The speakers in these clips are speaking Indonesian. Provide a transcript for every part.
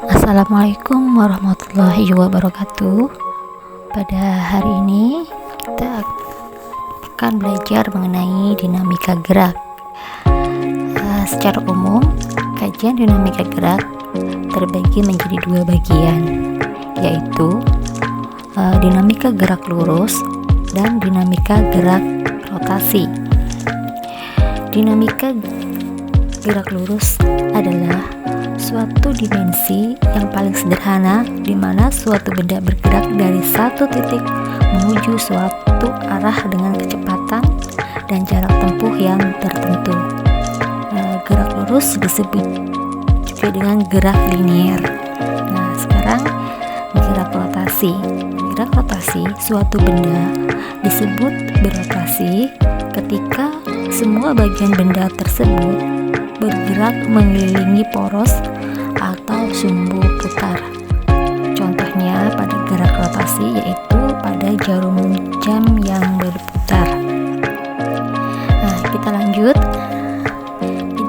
Assalamualaikum warahmatullahi wabarakatuh. Pada hari ini kita akan belajar mengenai dinamika gerak. Secara umum, kajian dinamika gerak terbagi menjadi dua bagian, yaitu dinamika gerak lurus dan dinamika gerak rotasi. Dinamika gerak lurus adalah suatu dimensi yang paling sederhana di mana suatu benda bergerak dari satu titik menuju suatu arah dengan kecepatan dan jarak tempuh yang tertentu. Gerak lurus disebut juga dengan gerak linier. Nah, sekarang gerak rotasi. Gerak rotasi suatu benda disebut berotasi ketika semua bagian benda tersebut bergerak mengelilingi poros atau sumbu putar. Contohnya pada gerak rotasi yaitu pada jarum jam yang berputar. Nah, kita lanjut.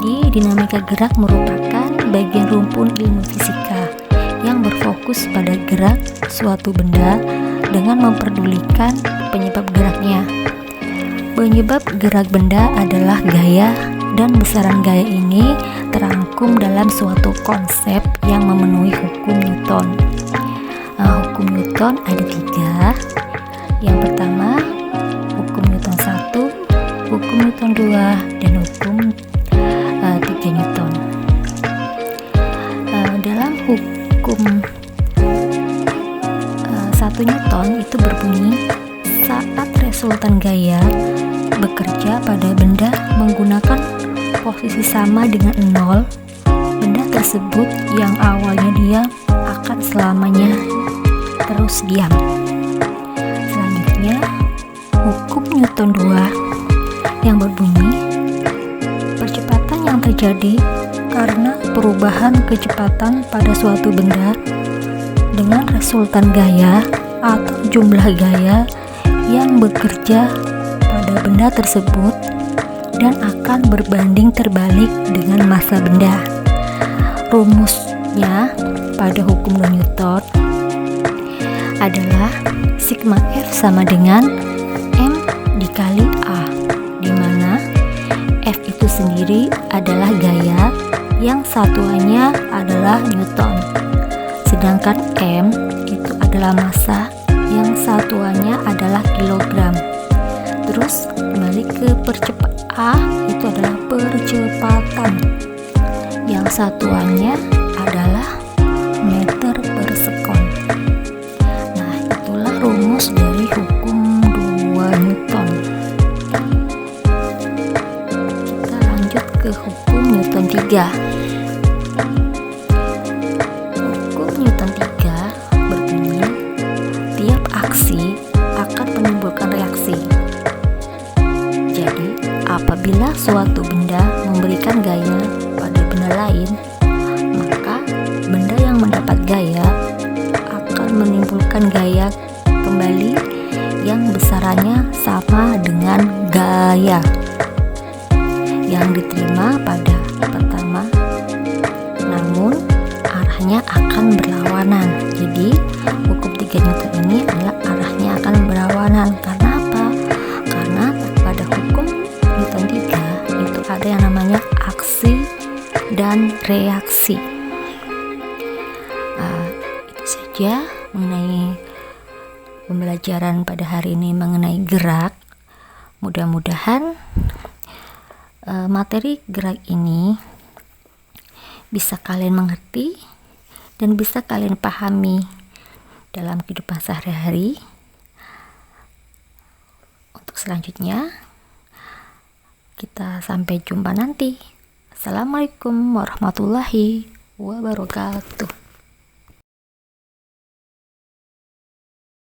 Jadi dinamika gerak merupakan bagian rumpun ilmu fisika yang berfokus pada gerak suatu benda dengan memperdulikan penyebab geraknya. Penyebab gerak benda adalah gaya, dan besaran gaya ini terangkum dalam suatu konsep yang memenuhi hukum Newton. Hukum Newton ada 3. Yang pertama, hukum Newton 1, hukum Newton 2, dan hukum 3 Newton. Dalam hukum 1 Newton itu berbunyi, saat resultan gaya bekerja pada benda menggunakan posisi sama dengan 0, benda tersebut yang awalnya diam akan selamanya terus diam. Selanjutnya, hukum Newton 2 yang berbunyi, percepatan yang terjadi karena perubahan kecepatan pada suatu benda dengan resultan gaya atau jumlah gaya yang bekerja pada benda tersebut dan akan berbanding terbalik dengan massa benda. Rumusnya pada hukum Newton adalah sigma F sama dengan M dikali A, di mana F itu sendiri adalah gaya yang satuannya adalah Newton, sedangkan M itu adalah massa yang satuannya adalah kilogram. Terus kembali ke A itu adalah percepatan yang satuannya adalah meter per sekon. Nah, itulah rumus dari hukum 2 Newton. Kita lanjut ke hukum Newton 3. Hukum Newton 3 berbunyi, tiap aksi akan menimbulkan reaksi. Jadi, apabila suatu benda memberikan gaya pada benda lain, maka benda yang mendapat gaya akan menimbulkan gaya kembali yang besarannya sama dengan gaya yang diterima pada pertama, namun arahnya akan berlawanan. Jadi, hukum 3 Newton ini adalah arahnya akan berlawanan. Karena apa? Karena pada hukum Newton 3 itu ada yang namanya aksi dan reaksi. Itu saja mengenai pembelajaran pada hari ini mengenai gerak. Mudah-mudahan materi gerak ini bisa kalian mengerti dan bisa kalian pahami dalam kehidupan sehari-hari. Untuk selanjutnya, kita sampai jumpa nanti. Assalamualaikum warahmatullahi wabarakatuh.